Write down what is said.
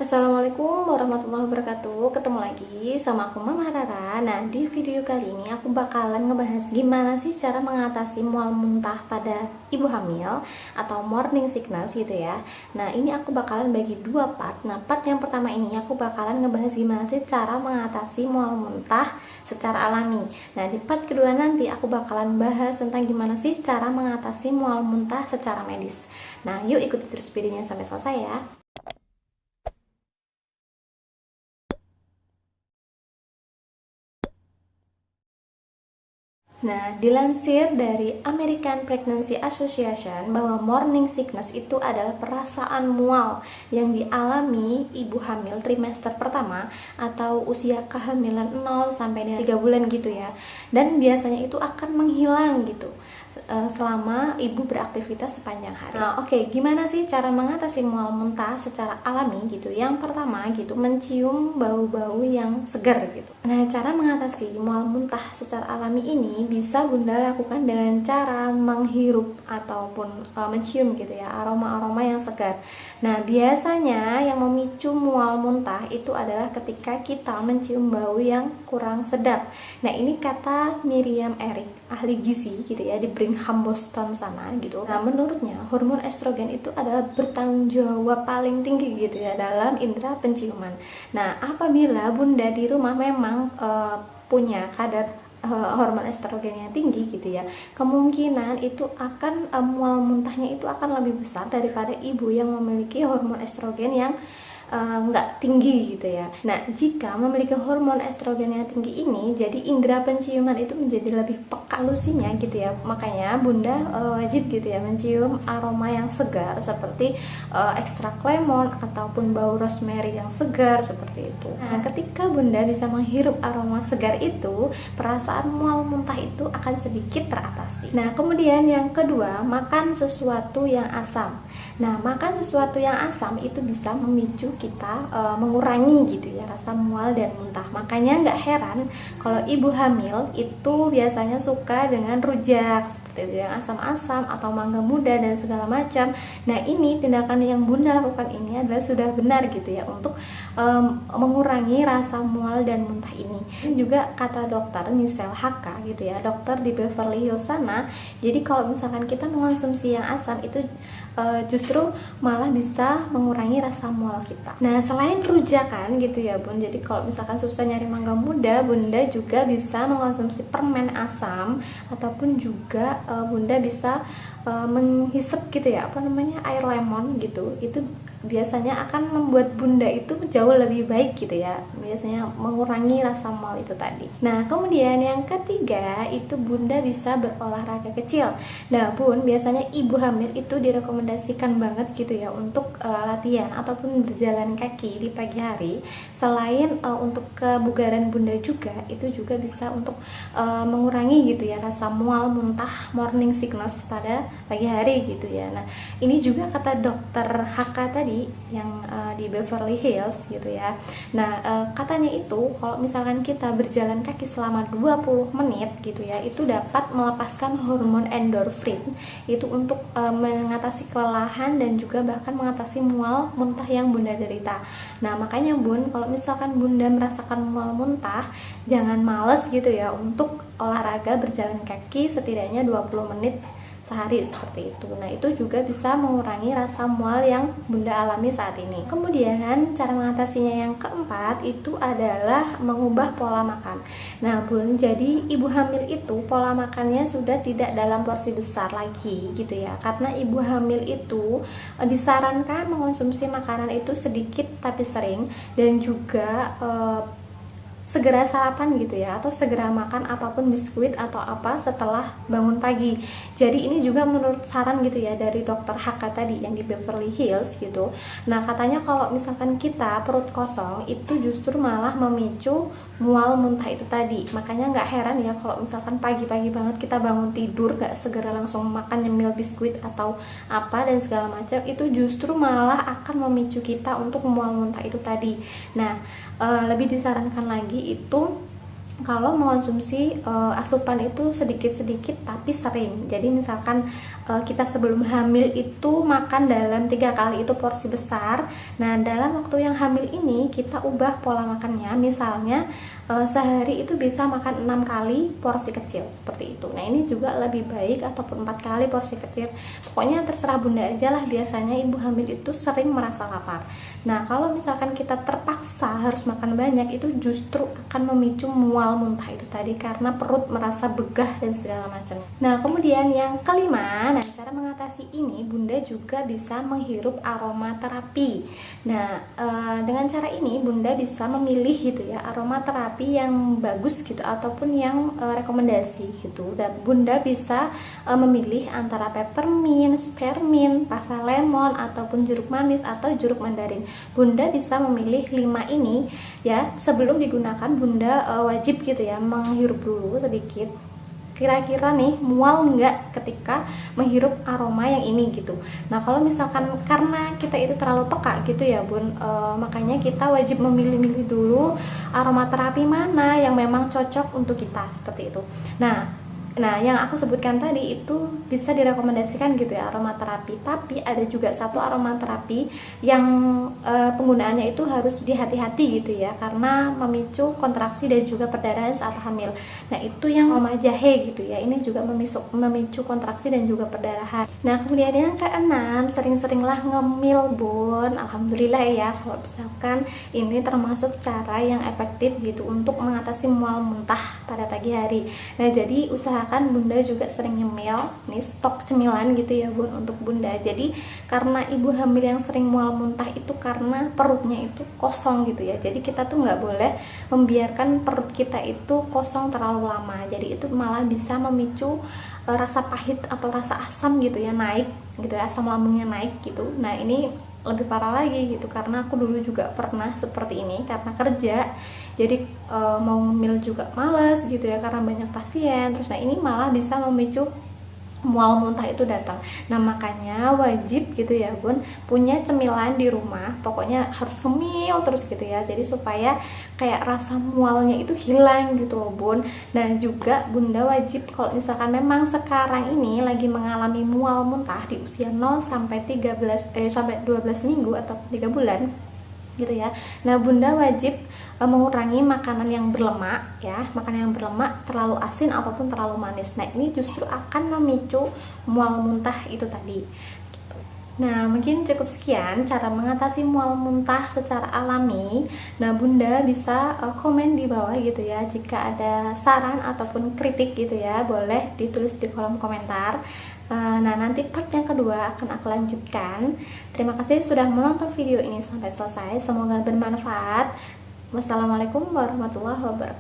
Assalamualaikum warahmatullahi wabarakatuh. Ketemu lagi sama aku Mama Rara. Nah, di video kali ini aku bakalan ngebahas gimana sih cara mengatasi mual muntah pada ibu hamil atau morning sickness gitu ya. Nah, ini aku bakalan bagi dua part. Nah, part yang pertama ini aku bakalan ngebahas gimana sih cara mengatasi mual muntah secara alami. Nah, di part kedua nanti aku bakalan bahas tentang gimana sih cara mengatasi mual muntah secara medis. Nah, yuk ikuti terus videonya sampai selesai ya. Nah, dilansir dari American Pregnancy Association bahwa morning sickness itu adalah perasaan mual yang dialami ibu hamil trimester pertama atau usia kehamilan 0 sampai dengan 3 bulan gitu ya. Dan biasanya itu akan menghilang gitu selama ibu beraktivitas sepanjang hari. Nah, oke, gimana sih cara mengatasi mual muntah secara alami gitu? Yang pertama gitu, mencium bau-bau yang segar gitu. Nah, cara mengatasi mual muntah secara alami ini bisa Bunda lakukan dengan cara menghirup ataupun mencium gitu ya, aroma-aroma yang segar. Nah, biasanya yang memicu mual muntah itu adalah ketika kita mencium bau yang kurang sedap. Nah, ini kata Miriam Eric, ahli gizi gitu ya, di Brigham Boston sana gitu. Nah, menurutnya hormon estrogen itu adalah bertanggung jawab paling tinggi gitu ya dalam indera penciuman. Nah, apabila Bunda di rumah memang punya kadar hormon estrogen yang tinggi gitu ya, kemungkinan itu akan mual muntahnya itu akan lebih besar daripada ibu yang memiliki hormon estrogen yang nggak tinggi gitu ya. Nah, jika memiliki hormon estrogen yang tinggi ini, jadi indera penciuman itu menjadi lebih peka lusinya gitu ya. Makanya Bunda wajib gitu ya mencium aroma yang segar seperti ekstrak lemon ataupun bau rosemary yang segar seperti itu. Nah, ketika Bunda bisa menghirup aroma segar itu, perasaan mual muntah itu akan sedikit teratasi. Nah, kemudian yang kedua, makan sesuatu yang asam. Nah, makan sesuatu yang asam itu bisa memicu kita mengurangi gitu ya rasa mual dan muntah. Makanya nggak heran kalau ibu hamil itu biasanya suka dengan rujak seperti itu yang asam-asam atau mangga muda dan segala macam. Nah, ini tindakan yang Bunda lakukan ini adalah sudah benar gitu ya untuk mengurangi rasa mual dan muntah ini. Ini juga kata dokter Michelle HK gitu ya, dokter di Beverly Hills sana. Jadi kalau misalkan kita mengonsumsi yang asam itu justru malah bisa mengurangi rasa mual kita. Nah, selain rujakan gitu ya Bun, jadi kalau misalkan susah nyari mangga muda, Bunda juga bisa mengonsumsi permen asam ataupun juga Bunda bisa menghisap gitu ya, apa namanya, air lemon gitu. Itu biasanya akan membuat Bunda itu jauh lebih baik gitu ya, biasanya mengurangi rasa mual itu tadi. Nah, kemudian yang ketiga itu Bunda bisa berolahraga kecil. Nah, Bun, biasanya ibu hamil itu direkomendasikan banget gitu ya untuk latihan ataupun berjalan kaki di pagi hari. Selain untuk kebugaran Bunda juga, itu juga bisa untuk mengurangi gitu ya rasa mual muntah morning sickness pada pagi hari gitu ya. Nah, ini juga kata dokter HK tadi yang di Beverly Hills gitu ya. Nah, katanya itu kalau misalkan kita berjalan kaki selama 20 menit gitu ya, itu dapat melepaskan hormon endorfin itu untuk mengatasi kelelahan dan juga bahkan mengatasi mual muntah yang Bunda derita. Nah, makanya Bun, kalau misalkan Bunda merasakan mual muntah, jangan males gitu ya untuk olahraga berjalan kaki setidaknya 20 menit sehari seperti itu. Nah, itu juga bisa mengurangi rasa mual yang Bunda alami saat ini. Kemudian cara mengatasinya yang keempat itu adalah mengubah pola makan. Nah, Bun, jadi ibu hamil itu pola makannya sudah tidak dalam porsi besar lagi gitu ya. Karena ibu hamil itu disarankan mengonsumsi makanan itu sedikit tapi sering, dan juga segera sarapan gitu ya, atau segera makan apapun biskuit atau apa setelah bangun pagi. Jadi ini juga menurut saran gitu ya dari dokter HK tadi yang di Beverly Hills gitu. Nah, katanya kalau misalkan kita perut kosong itu justru malah memicu mual muntah itu tadi. Makanya nggak heran ya kalau misalkan pagi-pagi banget kita bangun tidur gak segera langsung makan nyemil biskuit atau apa dan segala macam, itu justru malah akan memicu kita untuk mual muntah itu tadi. Nah, lebih disarankan lagi itu kalau mengonsumsi asupan itu sedikit-sedikit tapi sering. Jadi misalkan kita sebelum hamil itu makan dalam 3 kali itu porsi besar. Nah, dalam waktu yang hamil ini kita ubah pola makannya, misalnya sehari itu bisa makan 6 kali porsi kecil seperti itu. Nah, ini juga lebih baik, ataupun 4 kali porsi kecil. Pokoknya terserah bunda aja lah, biasanya ibu hamil itu sering merasa lapar. Nah, kalau misalkan kita terpaksa harus makan banyak, itu justru akan memicu mual muntah itu tadi, karena perut merasa begah dan segala macam. Nah, kemudian yang kelima, nah cara mengatasi ini bunda juga bisa menghirup aromaterapi. Nah, dengan cara ini bunda bisa memilih gitu ya aromaterapi yang bagus gitu, ataupun yang rekomendasi gitu. Dan bunda bisa memilih antara peppermint, spearmint, rasa lemon, ataupun jeruk manis atau jeruk mandarin. Bunda bisa memilih 5 ini ya. Sebelum digunakan bunda wajib gitu ya menghirup dulu sedikit, kira-kira nih mual nggak ketika menghirup aroma yang ini gitu. Nah, kalau misalkan karena kita itu terlalu peka gitu ya bun, makanya kita wajib memilih-milih dulu aromaterapi mana yang memang cocok untuk kita seperti itu. Nah, yang aku sebutkan tadi itu bisa direkomendasikan gitu ya aromaterapi, tapi ada juga satu aromaterapi yang penggunaannya itu harus dihati-hati gitu ya, karena memicu kontraksi dan juga perdarahan saat hamil. Nah, itu yang aroma jahe gitu ya, ini juga memicu kontraksi dan juga perdarahan. Nah, kemudian yang keenam, sering-seringlah ngemil bun. Alhamdulillah ya, kalau misalkan ini termasuk cara yang efektif gitu untuk mengatasi mual muntah pada pagi hari. Nah, jadi usahakan bunda juga sering nyemil, nih stok cemilan gitu ya bun untuk bunda. Jadi karena ibu hamil yang sering mual muntah itu karena perutnya itu kosong gitu ya, jadi kita tuh nggak boleh membiarkan perut kita itu kosong terlalu lama. Jadi itu malah bisa memicu rasa pahit atau rasa asam gitu ya naik gitu ya, asam lambungnya naik gitu. Nah, ini lebih parah lagi gitu, karena aku dulu juga pernah seperti ini karena kerja. Jadi mau ngemil juga males gitu ya karena banyak pasien. Terus nah ini malah bisa memicu mual muntah itu datang. Nah, makanya wajib gitu ya bun punya cemilan di rumah, pokoknya harus ngemil terus gitu ya, jadi supaya kayak rasa mualnya itu hilang gitu loh bun. Dan juga bunda wajib kalau misalkan memang sekarang ini lagi mengalami mual muntah di usia 0 sampai 12 minggu atau 3 bulan gitu ya. Nah, bunda wajib mengurangi makanan yang berlemak ya, makanan yang berlemak, terlalu asin ataupun terlalu manis. Nah, ini justru akan memicu mual muntah itu tadi. Nah, mungkin cukup sekian cara mengatasi mual muntah secara alami. Nah, bunda bisa komen di bawah gitu ya, jika ada saran ataupun kritik gitu ya, boleh ditulis di kolom komentar. Nah, nanti part yang kedua akan aku lanjutkan. Terima kasih sudah menonton video ini sampai selesai, semoga bermanfaat. Wassalamualaikum warahmatullahi wabarakatuh.